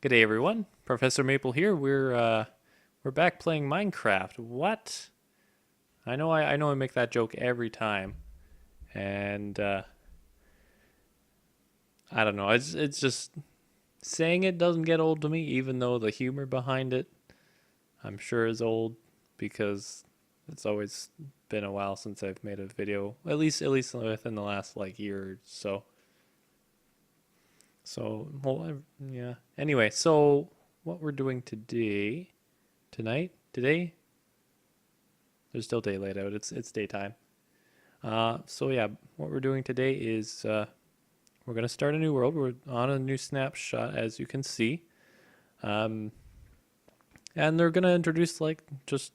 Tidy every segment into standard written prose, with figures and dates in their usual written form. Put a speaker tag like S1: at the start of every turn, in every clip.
S1: Good day, everyone. Professor Maple here. We're back playing Minecraft. What? I know I make that joke every time, and I don't know. It's just saying it doesn't get old to me, even though the humor behind it, I'm sure, is old because it's always been a while since I've made a video. At least within the last like year or so. So, well, yeah. Anyway, so what we're doing today, there's still daylight out. It's daytime. So yeah, what we're doing today is we're gonna start a new world. We're on a new snapshot, as you can see, um, and they're gonna introduce like just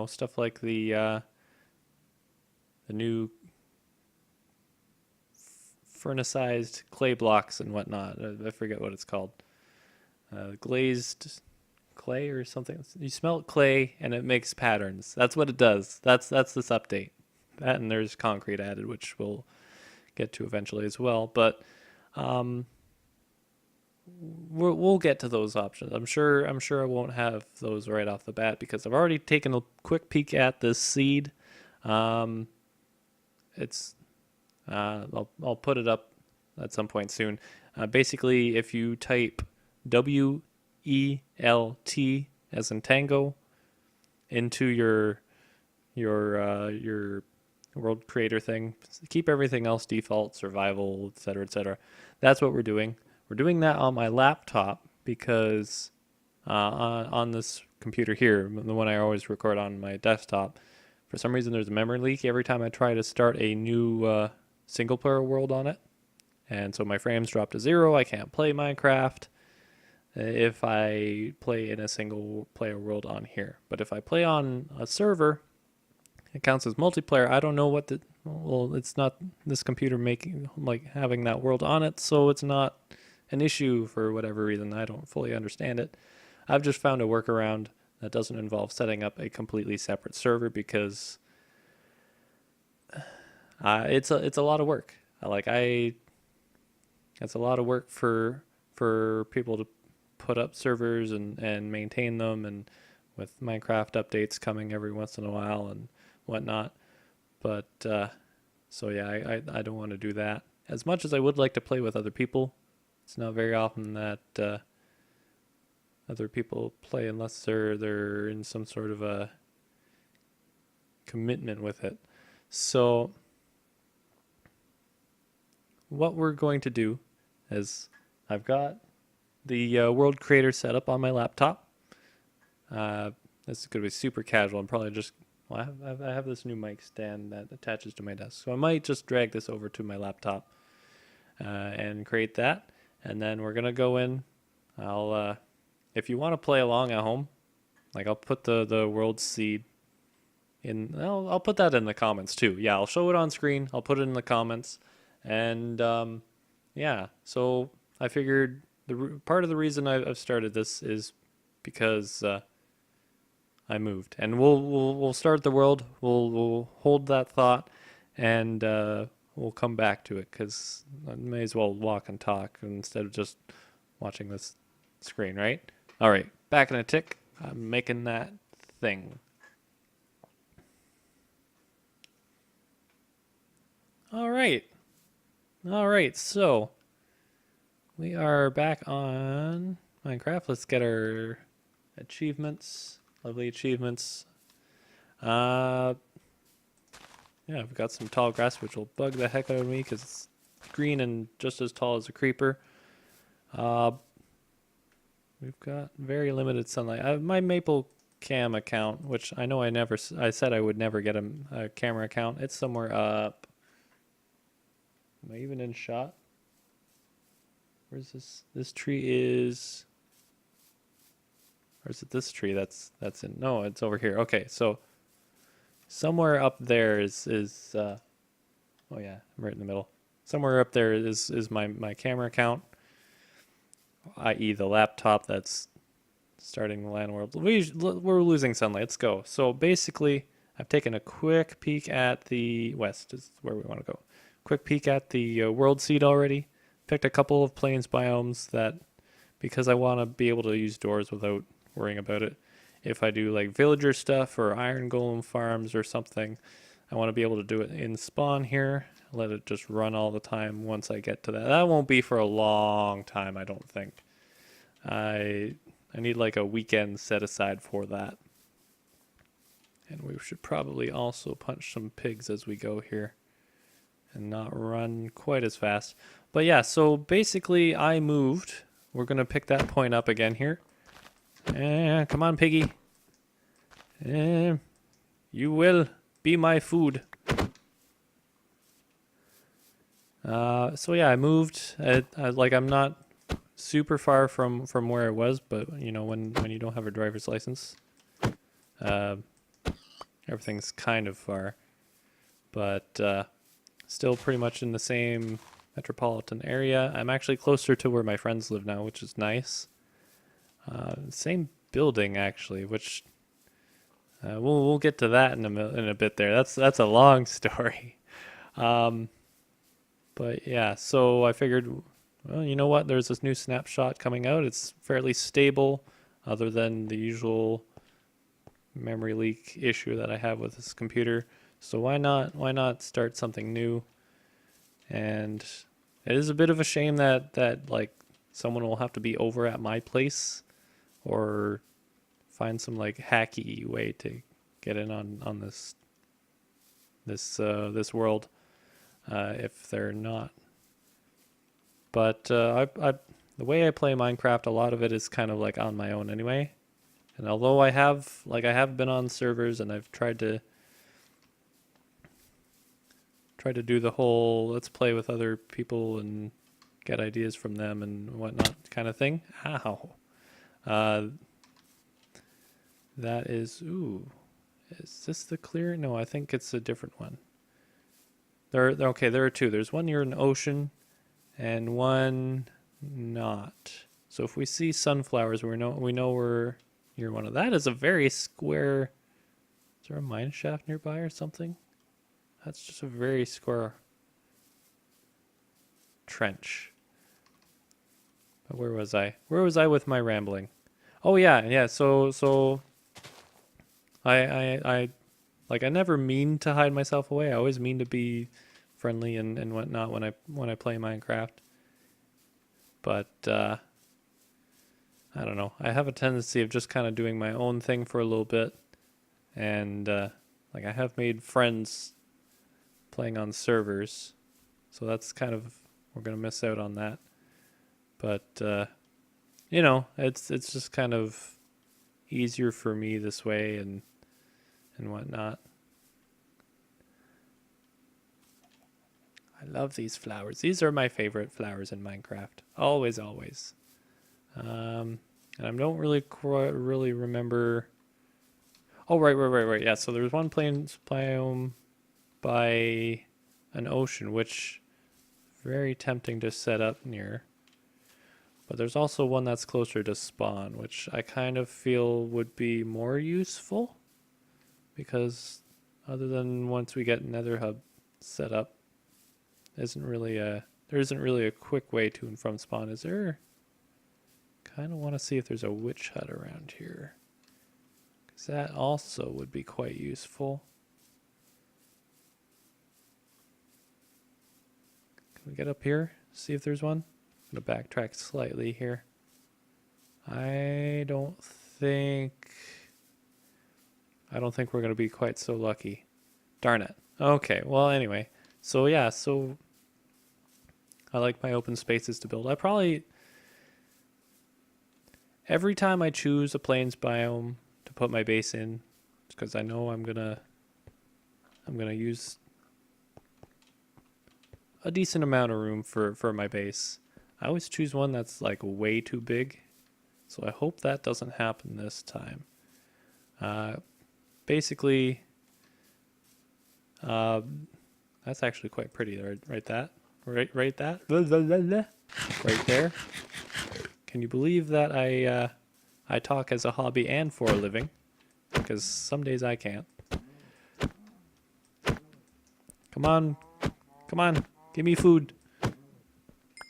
S1: stuff like the new furnaceized clay blocks and whatnot. I forget what it's called. Glazed clay or something. You smelt clay and it makes patterns. That's what it does. That's this update. That and there's concrete added, which we'll get to eventually as well. But um, we'll get to those options. I'm sure I won't have those right off the bat because I've already taken a quick peek at this seed. Um, it's I'll put it up at some point soon. Basically, if you type WELT as in tango into your world creator thing, keep everything else default, survival, etc., etc. That's what we're doing. We're doing that on my laptop because on this computer here, the one I always record on my desktop, for some reason there's a memory leak every time I try to start a new single player world on it. And so my frames drop to 0. I can't play Minecraft if I play in a single player world on here. But if I play on a server, it counts as multiplayer. I don't know it's not this computer making, like, having that world on it, so it's not an issue for whatever reason. I don't fully understand it. I've just found a workaround that doesn't involve setting up a completely separate server because it's a lot of work. It's a lot of work for people to put up servers and maintain them, and with Minecraft updates coming every once in a while and whatnot. But so yeah, I don't want to do that. As much as I would like to play with other people, it's not very often that other people play unless they're in some sort of a commitment with it. So what we're going to do is I've got the world creator set up on my laptop. This is going to be super casual. I'm probably just, well, I have this new mic stand that attaches to my desk. So I might just drag this over to my laptop and create that. And then we're going to go in. If you want to play along at home, like I'll put the world seed in, I'll put that in the comments too. Yeah, I'll show it on screen. I'll put it in the comments. And yeah, so I figured part of the reason I've started this is because I moved, and we'll start the world. We'll hold that thought, and we'll come back to it because I may as well walk and talk instead of just watching this screen, right? All right, back in a tick. I'm making that thing. All right. All right, so we are back on Minecraft. Let's get our achievements, lovely achievements. Yeah, we've got some tall grass, which will bug the heck out of me because it's green and just as tall as a creeper. We've got very limited sunlight. My Maple Cam account, which I know I said I would never get a camera account. It's somewhere up. Am I even in shot? Where's this? This tree is. Or is it this tree that's in? No, it's over here. Okay, so somewhere up there is oh yeah, I'm right in the middle. Somewhere up there is my camera account, i.e. the laptop that's starting the land world. We're losing sunlight. Let's go. So basically, I've taken a quick peek at the west is where we want to go. Quick peek at the world seed already. Picked a couple of plains biomes that because I want to be able to use doors without worrying about it. If I do like villager stuff or iron golem farms or something, I want to be able to do it in spawn here. Let it just run all the time once I get to that. That won't be for a long time, I don't think. I need like a weekend set aside for that. And we should probably also punch some pigs as we go here and not run quite as fast. But yeah, so basically I moved. We're going to pick that point up again here. Come on, piggy. You will be my food. So yeah, I moved. I'm not super far from where I was, but you know, when you don't have a driver's license, everything's kind of far. But still pretty much in the same metropolitan area. I'm actually closer to where my friends live now, which is nice. Same building actually, which we'll get to that in a bit there. That's a long story. But yeah, so I figured, well, you know what? There's this new snapshot coming out. It's fairly stable, other than the usual memory leak issue that I have with this computer. So why not start something new? And it is a bit of a shame that like someone will have to be over at my place or find some like hacky way to get in on this world if they're not. But the way I play Minecraft, a lot of it is kind of like on my own anyway. And although I have been on servers and I've tried to do the whole let's play with other people and get ideas from them and whatnot kind of thing. Ow. That is, ooh, is this the clear? No, I think it's a different one. There are two. There's one near an ocean and one not. So if we see sunflowers, we know we're near one of that. Is a very square. Is there a mine shaft nearby or something? That's just a very square trench. But where was I? Where was I with my rambling? Oh yeah. So I never mean to hide myself away. I always mean to be friendly and whatnot when I play Minecraft. But I don't know. I have a tendency of just kind of doing my own thing for a little bit, and like I have made friends playing on servers, so that's kind of, we're gonna miss out on that. But you know, it's just kind of easier for me this way and whatnot. I love these flowers. These are my favorite flowers in Minecraft. Always. And I don't really remember. Oh, right. Yeah, so there's one plains biome by an ocean, which very tempting to set up near. But there's also one that's closer to spawn, which I kind of feel would be more useful. Because other than once we get Nether Hub set up, there isn't really a quick way to and from spawn, is there? Kind of want to see if there's a witch hut around here, because that also would be quite useful. Can we get up here, see if there's one? I'm gonna backtrack slightly here. I don't think we're gonna be quite so lucky. Darn it. Okay, well anyway. So yeah, so I like my open spaces to build. I probably, every time I choose a plains biome to put my base in, because I know I'm gonna use a decent amount of room for my base. I always choose one that's like way too big, so I hope that doesn't happen this time. Basically, that's actually quite pretty, right that. Right there. Can you believe that I talk as a hobby and for a living? Because some days I can't. Come on, give me food.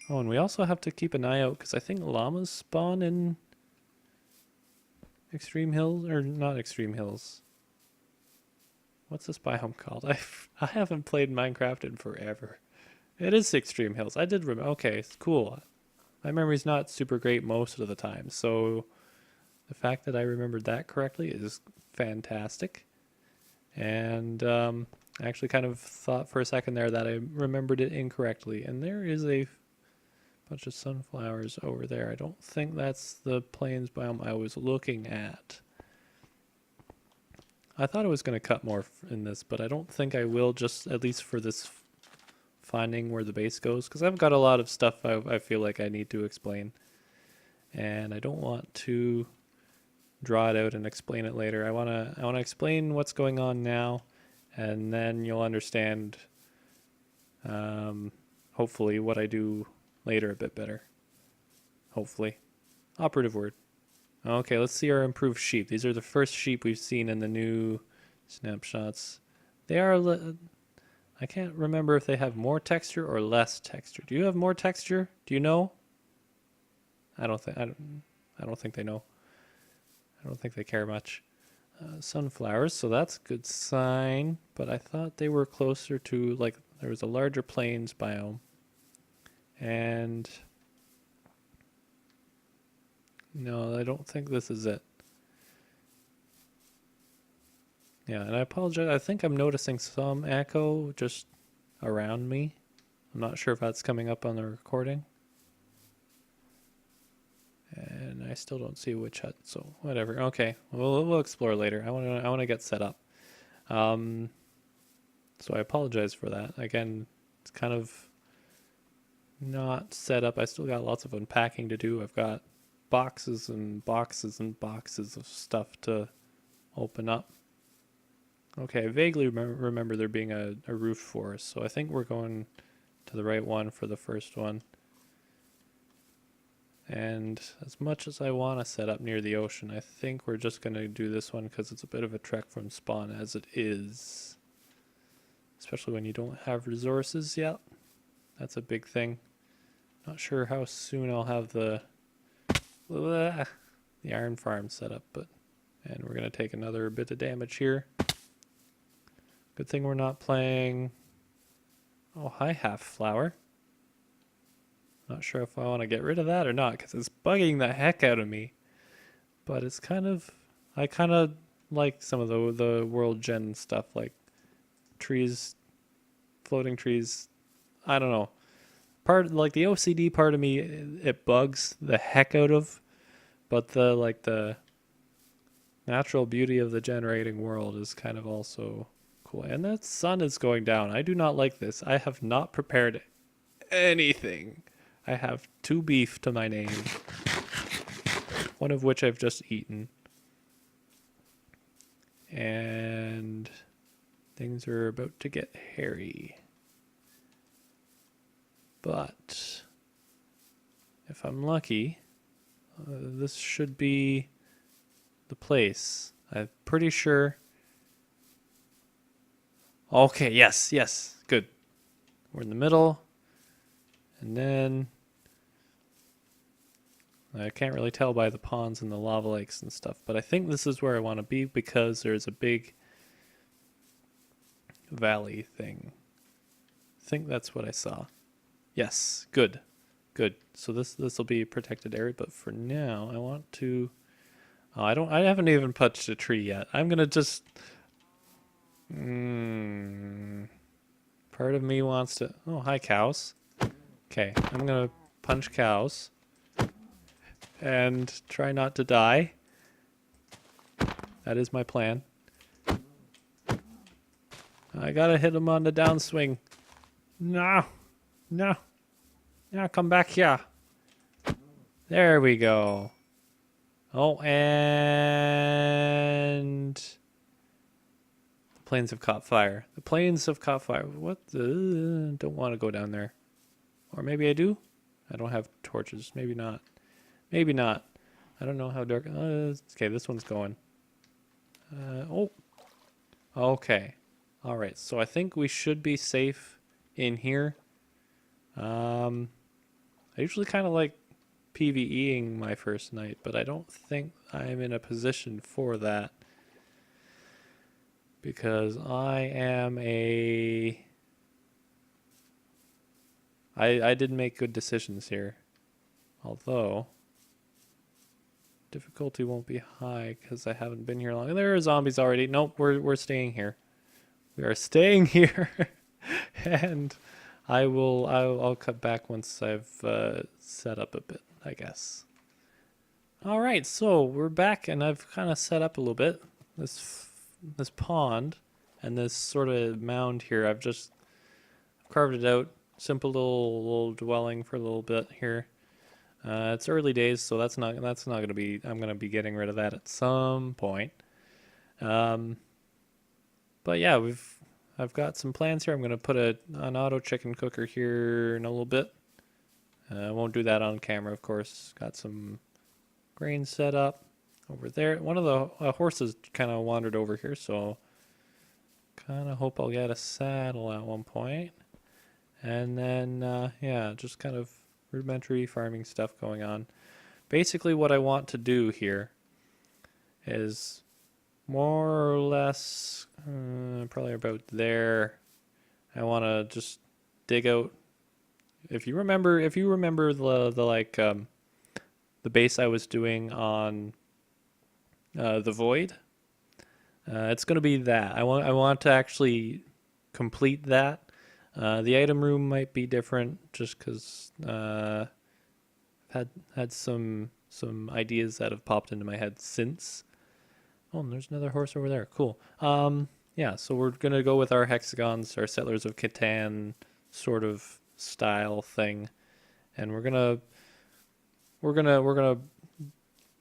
S1: Oh, and we also have to keep an eye out because I think llamas spawn in Extreme Hills, or not Extreme Hills. What's this biome called? I haven't played Minecraft in forever. It is Extreme Hills. I did remember. Okay, it's cool. My memory's not super great most of the time, so the fact that I remembered that correctly is fantastic. And I actually kind of thought for a second there that I remembered it incorrectly. And there is a bunch of sunflowers over there. I don't think that's the plains biome I was looking at. I thought I was going to cut more in this, but I don't think I will, just at least for this finding where the base goes, because I've got a lot of stuff I feel like I need to explain. And I don't want to draw it out and explain it later. I want to explain what's going on now, and then you'll understand, hopefully, what I do later a bit better. Hopefully. Operative word. Okay, let's see our improved sheep. These are the first sheep we've seen in the new snapshots. They are... I can't remember if they have more texture or less texture. Do you have more texture? Do you know? I don't think they know. I don't think they care much. Sunflowers, so that's a good sign. But I thought they were closer to, like, there was a larger plains biome. And no, I don't think this is it. Yeah, and I apologize. I think I'm noticing some echo just around me. I'm not sure if that's coming up on the recording. And I still don't see a witch hut, so whatever. Okay, we'll explore later. I want to get set up. So I apologize for that. Again, it's kind of not set up. I still got lots of unpacking to do. I've got boxes and boxes and boxes of stuff to open up. Okay, I vaguely remember there being a roof forest, so I think we're going to the right one for the first one. And as much as I want to set up near the ocean, I think we're just going to do this one because it's a bit of a trek from spawn as it is. Especially when you don't have resources yet. That's a big thing. Not sure how soon I'll have the iron farm set up, and we're going to take another bit of damage here. Good thing we're not playing... Oh, hi, half flower. Not sure if I want to get rid of that or not, because it's bugging the heck out of me. But it's kind of... I kind of like some of the world gen stuff, like trees, floating trees. I don't know. Like the OCD part of me, it bugs the heck out of. But the natural beauty of the generating world is kind of also cool. And the sun is going down. I do not like this. I have not prepared anything. I have 2 beef to my name, one of which I've just eaten. And things are about to get hairy. But if I'm lucky, this should be the place. I'm pretty sure. Okay, yes, good. We're in the middle. And then I can't really tell by the ponds and the lava lakes and stuff, but I think this is where I want to be because there's a big valley thing. I think that's what I saw. Yes, good. So this will be a protected area, but for now I want to... Oh, I haven't even touched a tree yet. I'm gonna just... Part of me wants to... Oh, hi cows. Okay, I'm gonna punch cows and try not to die. That is my plan. I gotta hit him on the downswing. No, come back here. There we go. Oh, and the plains have caught fire. The plains have caught fire. What the? Don't want to go down there. Or maybe I do? I don't have torches. Maybe not. Maybe not. I don't know how dark... okay, this one's going. Oh. Okay. Alright, so I think we should be safe in here. I usually kind of like PvEing my first night, but I don't think I'm in a position for that because I didn't make good decisions here. Although difficulty won't be high because I haven't been here long. There are zombies already. Nope, we're staying here. We are staying here, and I'll cut back once I've set up a bit, I guess. All right, so we're back, and I've kind of set up a little bit. This pond and this sort of mound here. I've just carved it out. Simple little dwelling for a little bit here. It's early days, so that's not gonna be. I'm gonna be getting rid of that at some point. Um, but yeah, I've got some plans here. I'm gonna put an auto chicken cooker here in a little bit. I won't do that on camera, of course. Got some grain set up over there. One of the horses kind of wandered over here, so kind of hope I'll get a saddle at one point. And then yeah, just kind of rudimentary farming stuff going on. Basically, what I want to do here is more or less probably about there. I want to just dig out. If you remember the like the base I was doing on the void, it's going to be that. I want to actually complete that. The item room might be different just because I've had some ideas that have popped into my head since. Oh, and there's another horse over there. Cool. Yeah, so we're gonna go with our hexagons, our Settlers of Catan sort of style thing, and we're gonna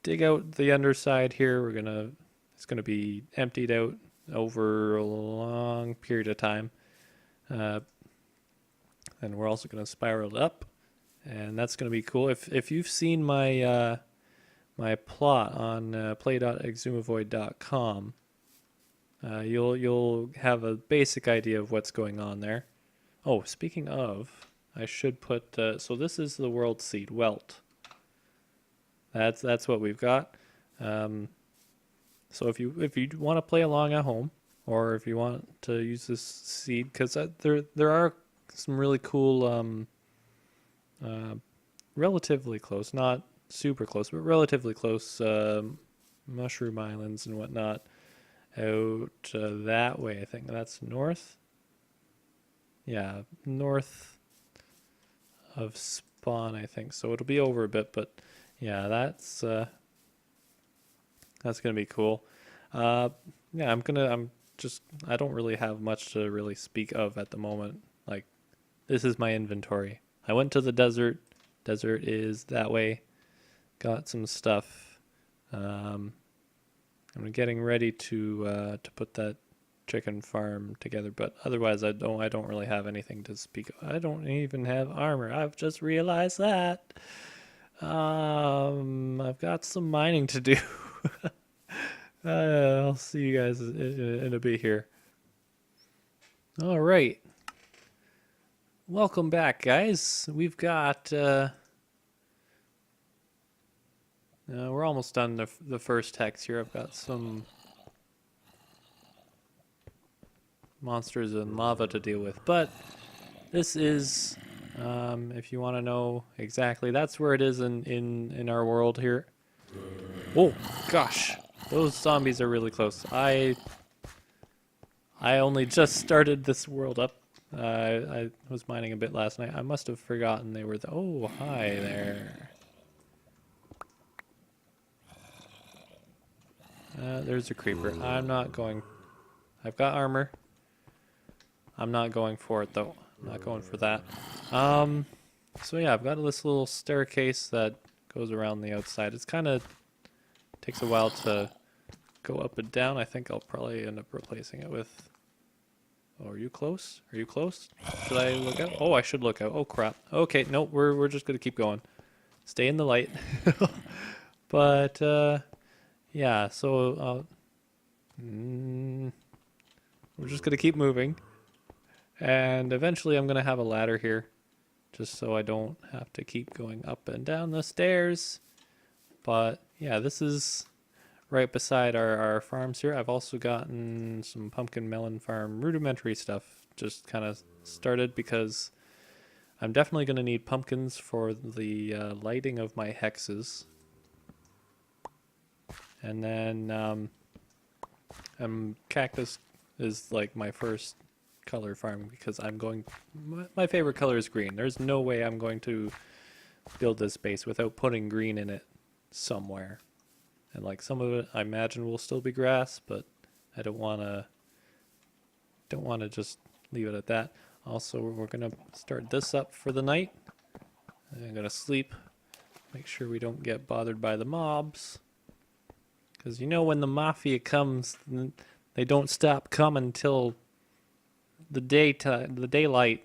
S1: dig out the underside here. It's gonna be emptied out over a long period of time. And we're also going to spiral it up, and that's going to be cool. If you've seen my my plot on play.exumavoid.com, you'll have a basic idea of what's going on there. Oh, speaking of, I should put so this is the world seed welt. That's what we've got. So if you want to play along at home, or if you want to use this seed, because there are some really cool, relatively close, not super close, but relatively close mushroom islands and whatnot out that way. I think that's north. Yeah, north of spawn, I think. So it'll be over a bit, but yeah, that's gonna be cool. Yeah, I don't really have much to really speak of at the moment. Like, this is my inventory. I went to the desert. Desert is that way. Got some stuff. I'm getting ready to put that chicken farm together, but otherwise I don't really have anything to speak of. I don't even have armor. I've just realized that. I've got some mining to do. I'll see you guys in a bit here. All right. Welcome back, guys. We've got we're almost done the first hex here. I've got some monsters and lava to deal with, but this is if you want to know exactly, that's where it is in our world here. Oh gosh, those zombies are really close. I only just started this world up. I was mining a bit last night. I must have forgotten they were oh, hi there. There's a creeper. I'm not going... I've got armor. I'm not going for it, though. I'm not going for that. So yeah, I've got this little staircase that goes around the outside. It's kind of... takes a while to go up and down. I think I'll probably end up replacing it with... Oh, are you close? Are you close? Should I look out? Oh, I should look out. Oh, crap. Okay, no, we're just going to keep going. Stay in the light. But, yeah, so we're just going to keep moving. And eventually I'm going to have a ladder here just so I don't have to keep going up and down the stairs. But yeah, this is right beside our farms here. I've also gotten some pumpkin melon farm rudimentary stuff just kind of started because I'm definitely going to need pumpkins for the lighting of my hexes. And then cactus is like my first color farm because my favorite color is green. There's no way I'm going to build this base without putting green in it somewhere. And like some of it I imagine will still be grass, but I don't want to just leave it at that. Also, we're going to start this up for the night. I'm going to sleep. Make sure we don't get bothered by the mobs. Because you know when the mafia comes, they don't stop coming till the daylight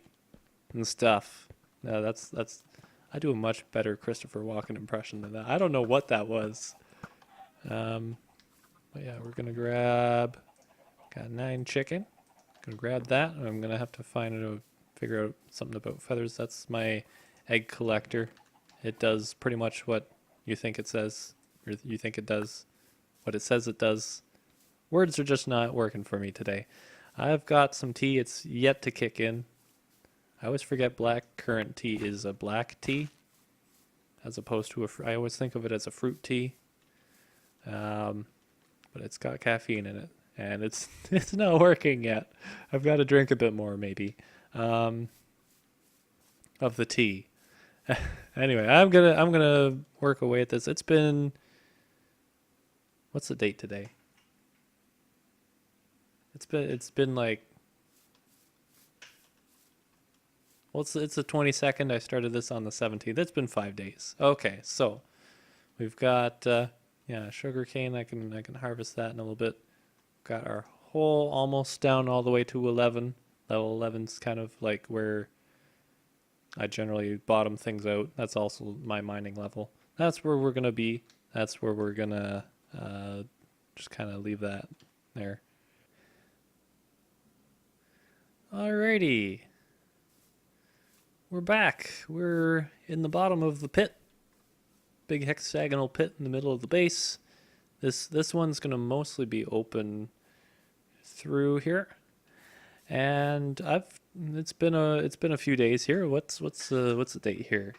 S1: and stuff. No, that's I do a much better Christopher Walken impression than that. I don't know what that was. But yeah, we're gonna got 9 chicken. Gonna grab that. I'm gonna have to figure out something about feathers. That's my egg collector. It does pretty much what you think it says, or you think it does what it says it does. Words are just not working for me today. I've got some tea. It's yet to kick in. I always forget black currant tea is a black tea, as opposed to I always think of it as a fruit tea. But it's got caffeine in it, and it's not working yet. I've got to drink a bit more, maybe, of the tea. Anyway, I'm gonna work away at this. It's been, what's the date today? It's been like, well, it's the 22nd. I started this on the 17th. It's been 5 days. Okay, so we've got sugar cane. I can harvest that in a little bit. Got our hole almost down all the way to 11. Level 11's kind of like where I generally bottom things out. That's also my mining level. That's where we're gonna be. That's where we're gonna just kind of leave that there. Alrighty. We're back. We're in the bottom of the pit. Big hexagonal pit in the middle of the base. This one's gonna mostly be open through here. And it's been a few days here. What's the date here?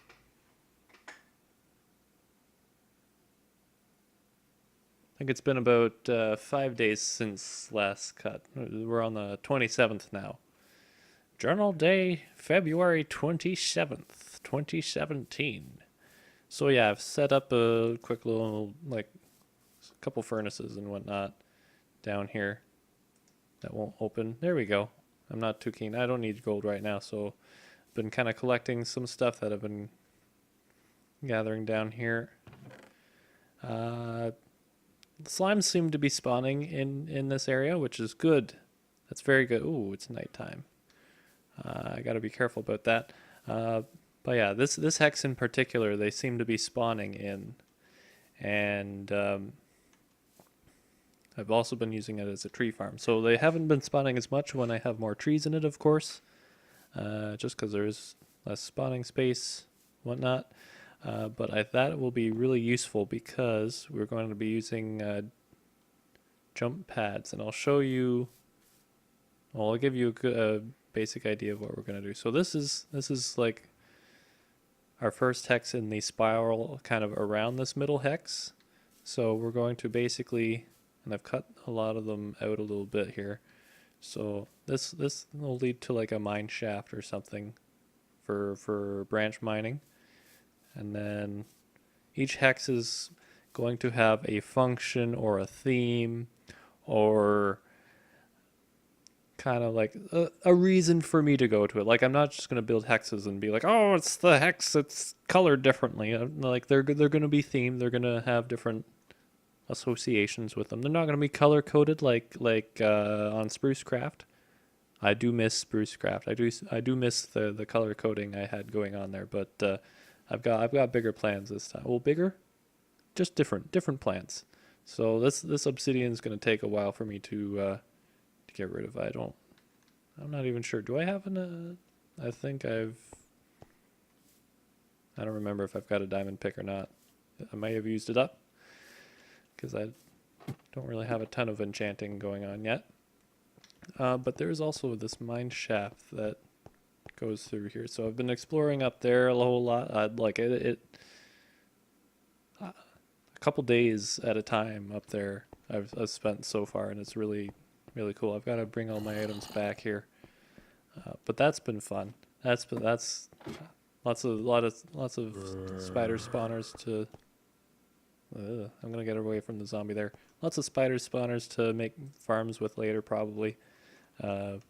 S1: I think it's been about 5 days since last cut. We're on the 27th now. Journal day, February 27th, 2017. So yeah, I've set up a quick little, like, couple furnaces and whatnot down here that won't open. There we go. I'm not too keen. I don't need gold right now, so I've been kind of collecting some stuff that I've been gathering down here. Slimes seem to be spawning in this area, which is good. That's very good. Ooh, it's nighttime. I got to be careful about that. But yeah, this hex in particular, they seem to be spawning in, and I've also been using it as a tree farm. So they haven't been spawning as much when I have more trees in it, of course, just because there's less spawning space, whatnot. But that will be really useful because we're going to be using jump pads, and I'll show you. Well, I'll give you a basic idea of what we're going to do. So this is like our first hex in the spiral kind of around this middle hex. So we're going to basically, and I've cut a lot of them out a little bit here. So this will lead to like a mine shaft or something for branch mining. And then each hex is going to have a function or a theme or kind of like a reason for me to go to it. Like, I'm not just going to build hexes and be like, oh, it's the hex, it's colored differently. Like, they're going to be themed. They're going to have different associations with them. They're not going to be color coded like on Sprucecraft. I do miss Sprucecraft. I do miss the color coding I had going on there, but I've got bigger plans this time. Well, bigger, just different plans. So this obsidian is going to take a while for me to get rid of. I'm not even sure. Do I have I think I've I don't remember if I've got a diamond pick or not. I might have used it up because I don't really have a ton of enchanting going on yet. But there's also this mine shaft that goes through here. So I've been exploring up there a whole lot. I'd like a couple days at a time up there I've spent so far, and it's really, really cool. I've got to bring all my items back here. But that's been fun. That's lots of spider spawners to. I'm gonna get away from the zombie there. Lots of spider spawners to make farms with later, probably, and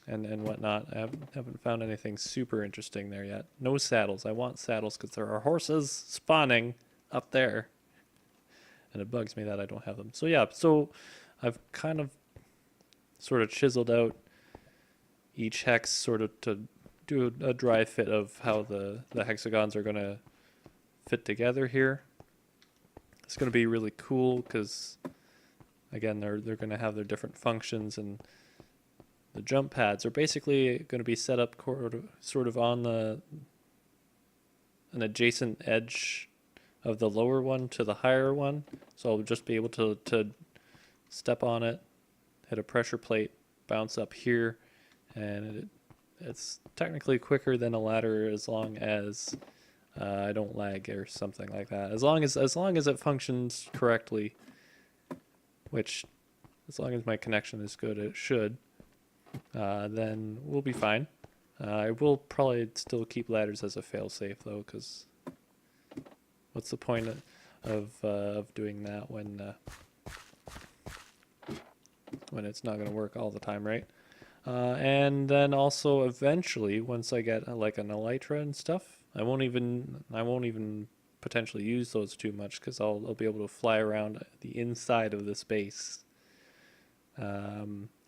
S1: whatnot. I haven't found anything super interesting there yet. No saddles. I want saddles because there are horses spawning up there, and it bugs me that I don't have them. So yeah, so I've kind of sort of chiseled out each hex sort of to do a dry fit of how the hexagons are going to fit together here. It's going to be really cool because, again, they're going to have their different functions, and the jump pads are basically going to be set up sort of on an adjacent edge of the lower one to the higher one. So I'll just be able to step on it, hit a pressure plate, bounce up here, and it's technically quicker than a ladder as long as I don't lag or something like that. As long as it functions correctly, which as long as my connection is good, it should. Then we'll be fine. I will probably still keep ladders as a failsafe though, because what's the point of doing that when it's not going to work all the time, right? And then also eventually, once I get like an elytra and stuff, I won't even potentially use those too much because I'll be able to fly around the inside of this base.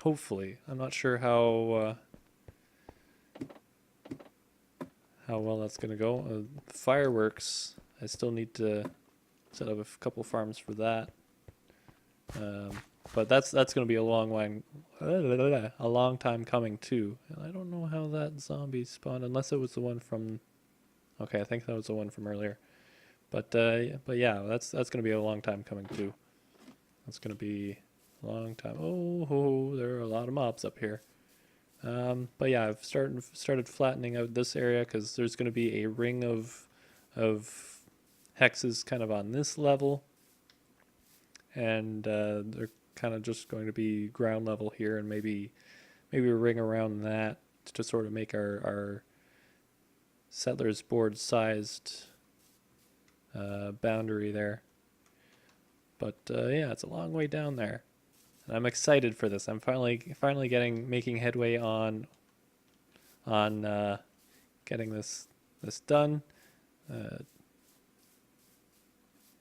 S1: Hopefully, I'm not sure how well that's gonna go. Fireworks, I still need to set up a couple farms for that. But that's going to be a long time coming too. And I don't know how that zombie spawned, unless it was the one from. Okay, I think that was the one from earlier. But yeah, that's going to be a long time coming too. That's going to be a long time. Oh, there are a lot of mobs up here. But yeah, I've started flattening out this area because there's going to be a ring of hexes kind of on this level, and they're kind of just going to be ground level here, and maybe a ring around that to sort of make our settlers board sized boundary there. But yeah, it's a long way down there, and I'm excited for this. I'm finally making headway on getting this done.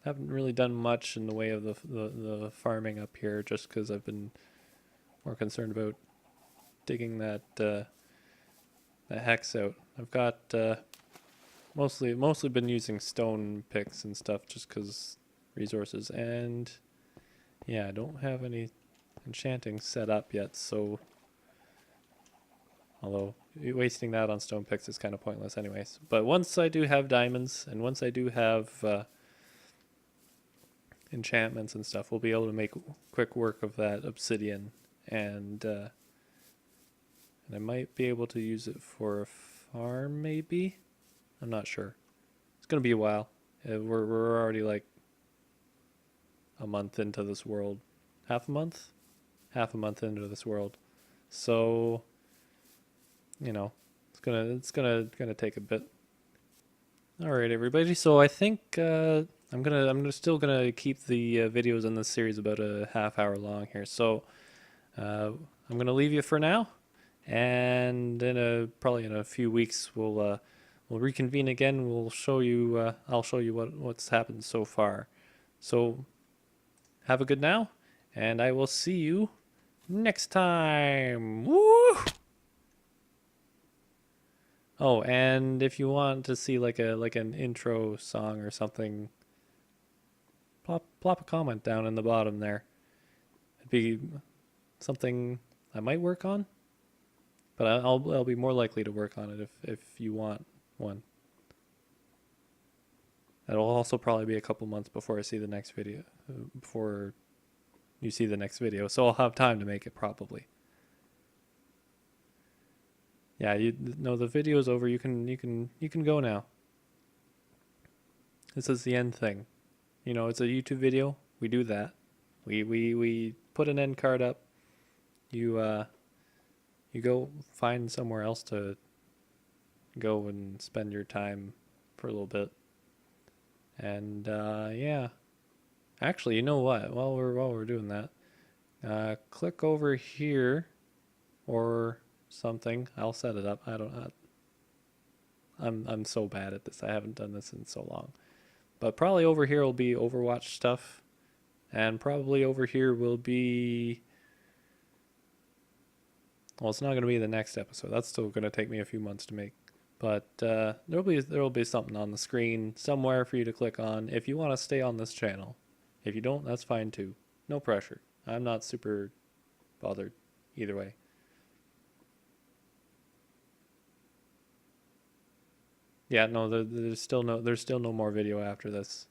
S1: Haven't really done much in the way of the farming up here, just because I've been more concerned about digging that hex out. I've got mostly been using stone picks and stuff just because resources, and yeah, I don't have any enchanting set up yet, so although wasting that on stone picks is kind of pointless anyways. But once I do have diamonds, and once I do have enchantments and stuff, we'll be able to make quick work of that obsidian, and I might be able to use it for a farm, maybe. I'm not sure. It's gonna be a while. We're already like a month into this world, half a month into this world, so it's gonna take a bit. All right, everybody. So I think I'm still gonna keep the videos in this series about a half hour long here. So I'm gonna leave you for now, and probably in a few weeks we'll reconvene again. We'll show you. I'll show you what's happened so far. So have a good now, and I will see you next time. Woo! Oh, and if you want to see like an intro song or something, plop a comment down in the bottom there. It'd be something I might work on, but I'll be more likely to work on it if you want one. It'll also probably be a couple months before I see the next video, before you see the next video. So I'll have time to make it probably. Yeah, you know the video's over. You can go now. This is the end thing. You know, it's a YouTube video. We do that. We put an end card up. You go find somewhere else to go and spend your time for a little bit. And yeah. Actually, you know what? While we're doing that, click over here or something. I'll set it up. I'm so bad at this. I haven't done this in so long. But probably over here will be Overwatch stuff, and probably over here will be. Well, it's not going to be the next episode. That's still going to take me a few months to make. But there'll be something on the screen somewhere for you to click on if you want to stay on this channel. If you don't, that's fine too. No pressure. I'm not super bothered either way. Yeah, no, there's still no more video after this.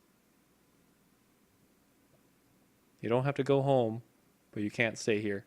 S1: You don't have to go home, but you can't stay here.